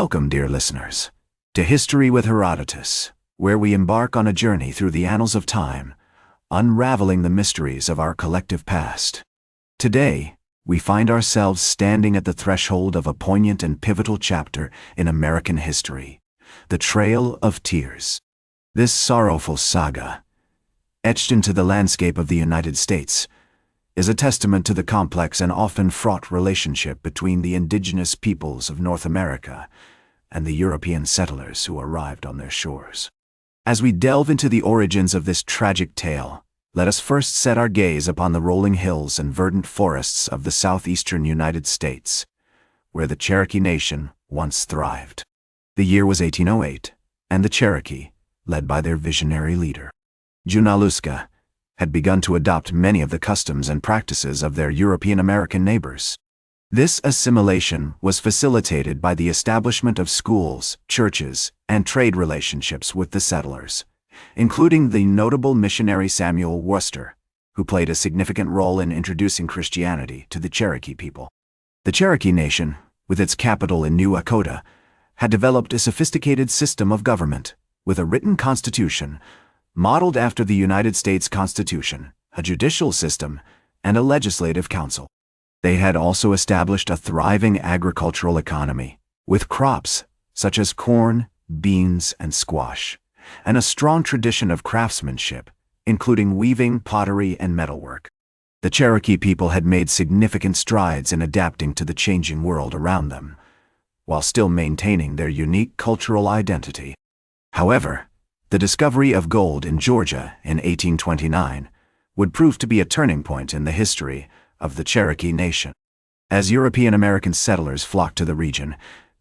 Welcome, dear listeners, to History with Herodotus, where we embark on a journey through the annals of time, unraveling the mysteries of our collective past. Today, we find ourselves standing at the threshold of a poignant and pivotal chapter in American history, the Trail of Tears. This sorrowful saga, etched into the landscape of the United States, is a testament to the complex and often fraught relationship between the indigenous peoples of North America and the European settlers who arrived on their shores. As we delve into the origins of this tragic tale, let us first set our gaze upon the rolling hills and verdant forests of the southeastern United States, where the Cherokee Nation once thrived. The year was 1808, and the Cherokee, led by their visionary leader, Junaluska, had begun to adopt many of the customs and practices of their European-American neighbors. This assimilation was facilitated by the establishment of schools, churches, and trade relationships with the settlers, including the notable missionary Samuel Worcester, who played a significant role in introducing Christianity to the Cherokee people. The Cherokee Nation, with its capital in New Dakota, had developed a sophisticated system of government, with a written constitution modeled after the United States Constitution, a judicial system, and a legislative council. They had also established a thriving agricultural economy, with crops such as corn, beans, and squash, and a strong tradition of craftsmanship, including weaving, pottery, and metalwork. The Cherokee people had made significant strides in adapting to the changing world around them, while still maintaining their unique cultural identity. However, the discovery of gold in Georgia in 1829 would prove to be a turning point in the history of the Cherokee Nation. As European-American settlers flocked to the region,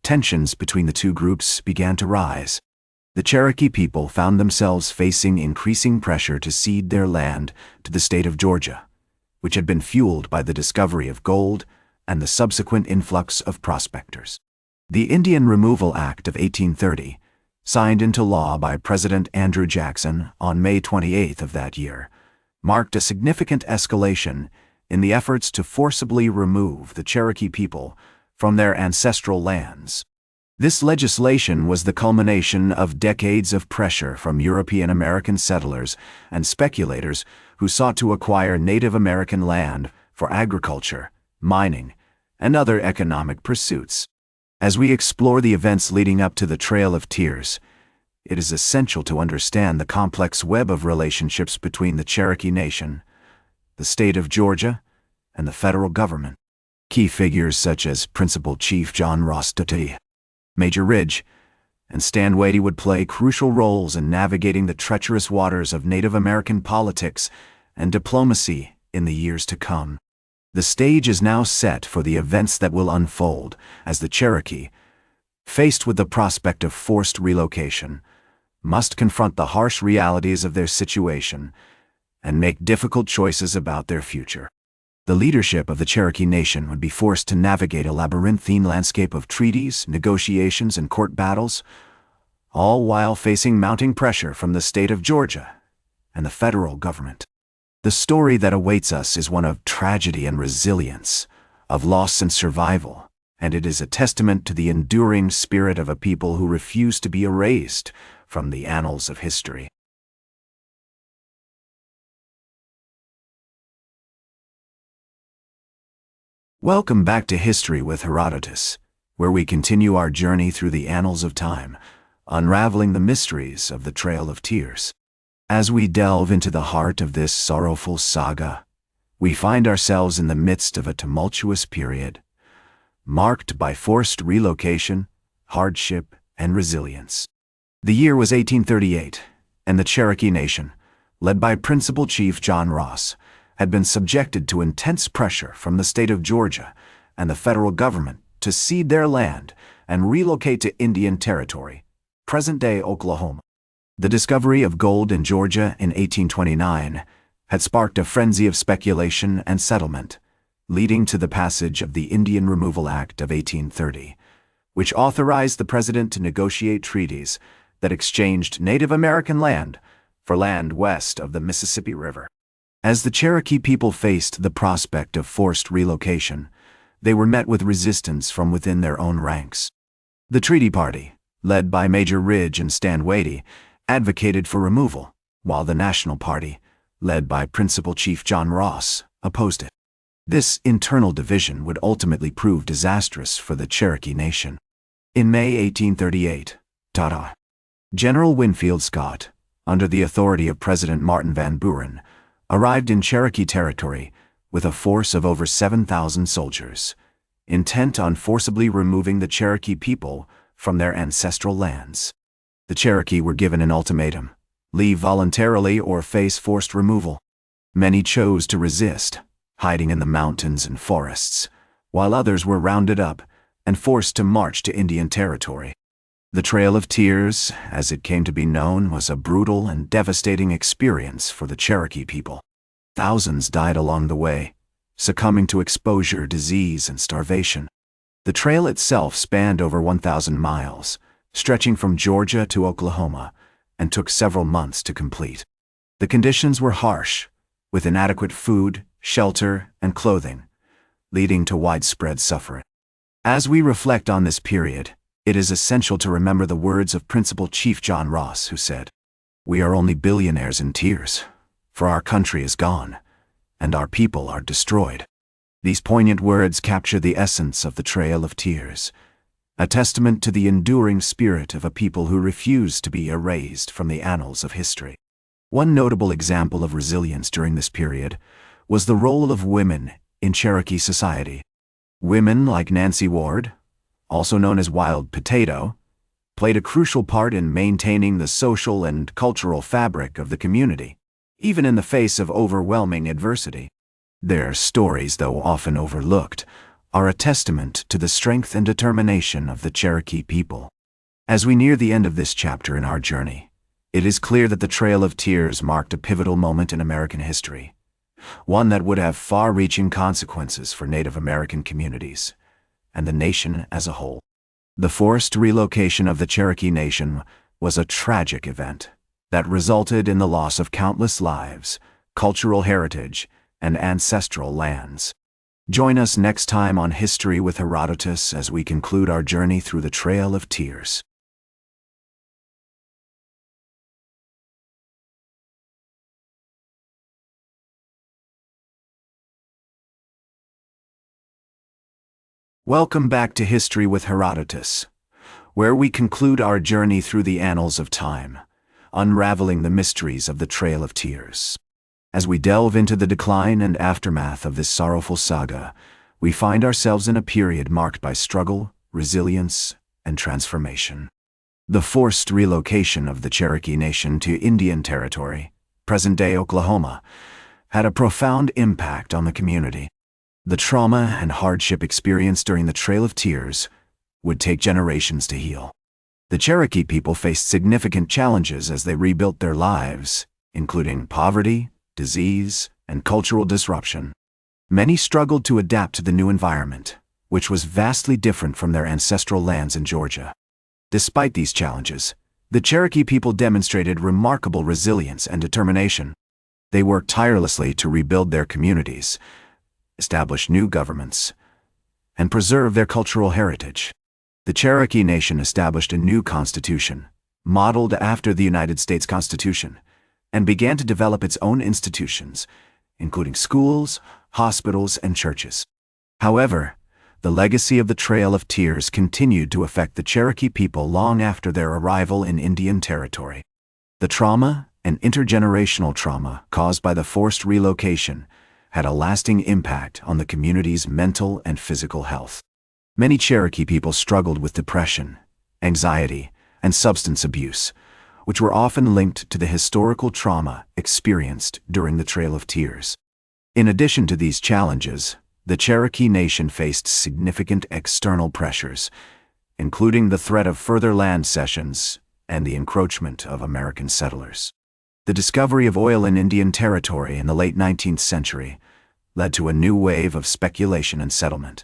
tensions between the two groups began to rise. The Cherokee people found themselves facing increasing pressure to cede their land to the state of Georgia, which had been fueled by the discovery of gold and the subsequent influx of prospectors. The Indian Removal Act of 1830, signed into law by President Andrew Jackson on May 28th of that year, marked a significant escalation in the efforts to forcibly remove the Cherokee people from their ancestral lands. This legislation was the culmination of decades of pressure from European-American settlers and speculators who sought to acquire Native American land for agriculture, mining, and other economic pursuits. As we explore the events leading up to the Trail of Tears, it is essential to understand the complex web of relationships between the Cherokee Nation, the state of Georgia, and the federal government. Key figures such as Principal Chief John Ross Duty, Major Ridge, and Stan Wadey would play crucial roles in navigating the treacherous waters of Native American politics and diplomacy in the years to come. The stage is now set for the events that will unfold as the Cherokee, faced with the prospect of forced relocation, must confront the harsh realities of their situation and make difficult choices about their future. The leadership of the Cherokee Nation would be forced to navigate a labyrinthine landscape of treaties, negotiations, and court battles, all while facing mounting pressure from the state of Georgia and the federal government. The story that awaits us is one of tragedy and resilience, of loss and survival, and it is a testament to the enduring spirit of a people who refuse to be erased from the annals of history. Welcome back to History with Herodotus, where we continue our journey through the annals of time, unraveling the mysteries of the Trail of Tears. As we delve into the heart of this sorrowful saga, we find ourselves in the midst of a tumultuous period, marked by forced relocation, hardship, and resilience. The year was 1838, and the Cherokee Nation, led by Principal Chief John Ross, had been subjected to intense pressure from the state of Georgia and the federal government to cede their land and relocate to Indian Territory, present-day Oklahoma. The discovery of gold in Georgia in 1829 had sparked a frenzy of speculation and settlement, leading to the passage of the Indian Removal Act of 1830, which authorized the president to negotiate treaties that exchanged Native American land for land west of the Mississippi River. As the Cherokee people faced the prospect of forced relocation, they were met with resistance from within their own ranks. The Treaty Party, led by Major Ridge and Stanwady, advocated for removal, while the National Party, led by Principal Chief John Ross, opposed it. This internal division would ultimately prove disastrous for the Cherokee Nation. In May 1838, General Winfield Scott, under the authority of President Martin Van Buren, arrived in Cherokee territory with a force of over 7,000 soldiers, intent on forcibly removing the Cherokee people from their ancestral lands. The Cherokee were given an ultimatum: leave voluntarily or face forced removal. Many chose to resist, hiding in the mountains and forests, while others were rounded up and forced to march to Indian territory. The Trail of Tears, as it came to be known, was a brutal and devastating experience for the Cherokee people. Thousands died along the way, succumbing to exposure, disease, and starvation. The trail itself spanned over 1,000 miles, stretching from Georgia to Oklahoma, and took several months to complete. The conditions were harsh, with inadequate food, shelter, and clothing, leading to widespread suffering. As we reflect on this period, it is essential to remember the words of Principal Chief John Ross, who said, "We are only billionaires in tears, for our country is gone, and our people are destroyed." These poignant words capture the essence of the Trail of Tears, a testament to the enduring spirit of a people who refused to be erased from the annals of history. One notable example of resilience during this period was the role of women in Cherokee society. Women like Nancy Ward, also known as Wild Potato, played a crucial part in maintaining the social and cultural fabric of the community, even in the face of overwhelming adversity. Their stories, though often overlooked, are a testament to the strength and determination of the Cherokee people. As we near the end of this chapter in our journey, it is clear that the Trail of Tears marked a pivotal moment in American history, one that would have far-reaching consequences for Native American communities and the nation as a whole. The forced relocation of the Cherokee Nation was a tragic event that resulted in the loss of countless lives, cultural heritage, and ancestral lands. Join us next time on History with Herodotus as we conclude our journey through the Trail of Tears. Welcome back to History with Herodotus, where we conclude our journey through the annals of time, unraveling the mysteries of the Trail of Tears. As we delve into the decline and aftermath of this sorrowful saga, we find ourselves in a period marked by struggle, resilience, and transformation. The forced relocation of the Cherokee Nation to Indian Territory, present-day Oklahoma, had a profound impact on the community. The trauma and hardship experienced during the Trail of Tears would take generations to heal. The Cherokee people faced significant challenges as they rebuilt their lives, including poverty, disease, and cultural disruption. Many struggled to adapt to the new environment, which was vastly different from their ancestral lands in Georgia. Despite these challenges, the Cherokee people demonstrated remarkable resilience and determination. They worked tirelessly to rebuild their communities, establish new governments, and preserve their cultural heritage. The Cherokee Nation established a new constitution, modeled after the United States Constitution, and began to develop its own institutions, including schools, hospitals, and churches. However, the legacy of the Trail of Tears continued to affect the Cherokee people long after their arrival in Indian Territory. The trauma and intergenerational trauma caused by the forced relocation had a lasting impact on the community's mental and physical health. Many Cherokee people struggled with depression, anxiety, and substance abuse, which were often linked to the historical trauma experienced during the Trail of Tears. In addition to these challenges, the Cherokee Nation faced significant external pressures, including the threat of further land cessions and the encroachment of American settlers. The discovery of oil in Indian Territory in the late 19th century led to a new wave of speculation and settlement,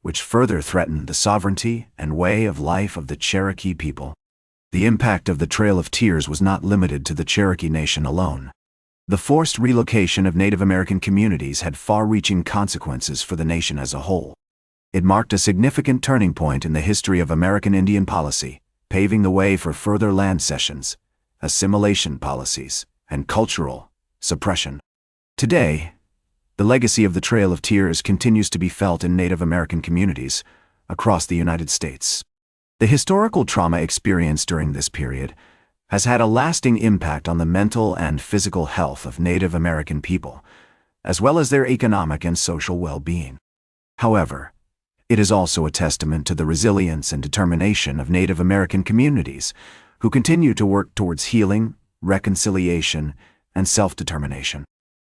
which further threatened the sovereignty and way of life of the Cherokee people. The impact of the Trail of Tears was not limited to the Cherokee Nation alone. The forced relocation of Native American communities had far-reaching consequences for the nation as a whole. It marked a significant turning point in the history of American Indian policy, paving the way for further land cessions, assimilation policies, and cultural suppression. Today, the legacy of the Trail of Tears continues to be felt in Native American communities across the United States. The historical trauma experienced during this period has had a lasting impact on the mental and physical health of Native American people, as well as their economic and social well-being. However, it is also a testament to the resilience and determination of Native American communities who continue to work towards healing, reconciliation, and self-determination.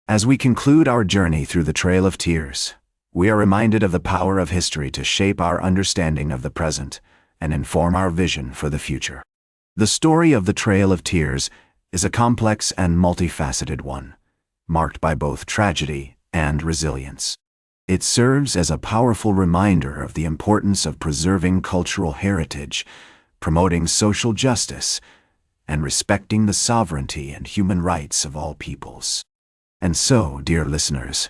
As we conclude our journey through the Trail of Tears, we are reminded of the power of history to shape our understanding of the present and inform our vision for the future. The story of the Trail of Tears is a complex and multifaceted one, marked by both tragedy and resilience. It serves as a powerful reminder of the importance of preserving cultural heritage, promoting social justice, and respecting the sovereignty and human rights of all peoples. And so, dear listeners,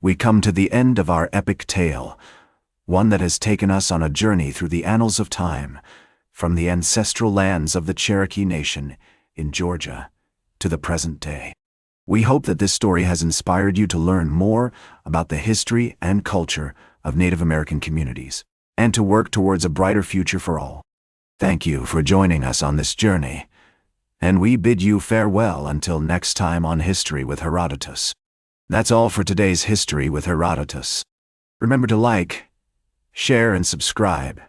we come to the end of our epic tale, one that has taken us on a journey through the annals of time, from the ancestral lands of the Cherokee Nation in Georgia to the present day. We hope that this story has inspired you to learn more about the history and culture of Native American communities, and to work towards a brighter future for all. Thank you for joining us on this journey, and we bid you farewell until next time on History with Herodotus. That's all for today's History with Herodotus. Remember to like, share, and subscribe.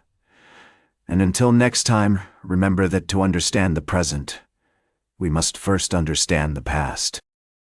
And until next time, remember that to understand the present, we must first understand the past.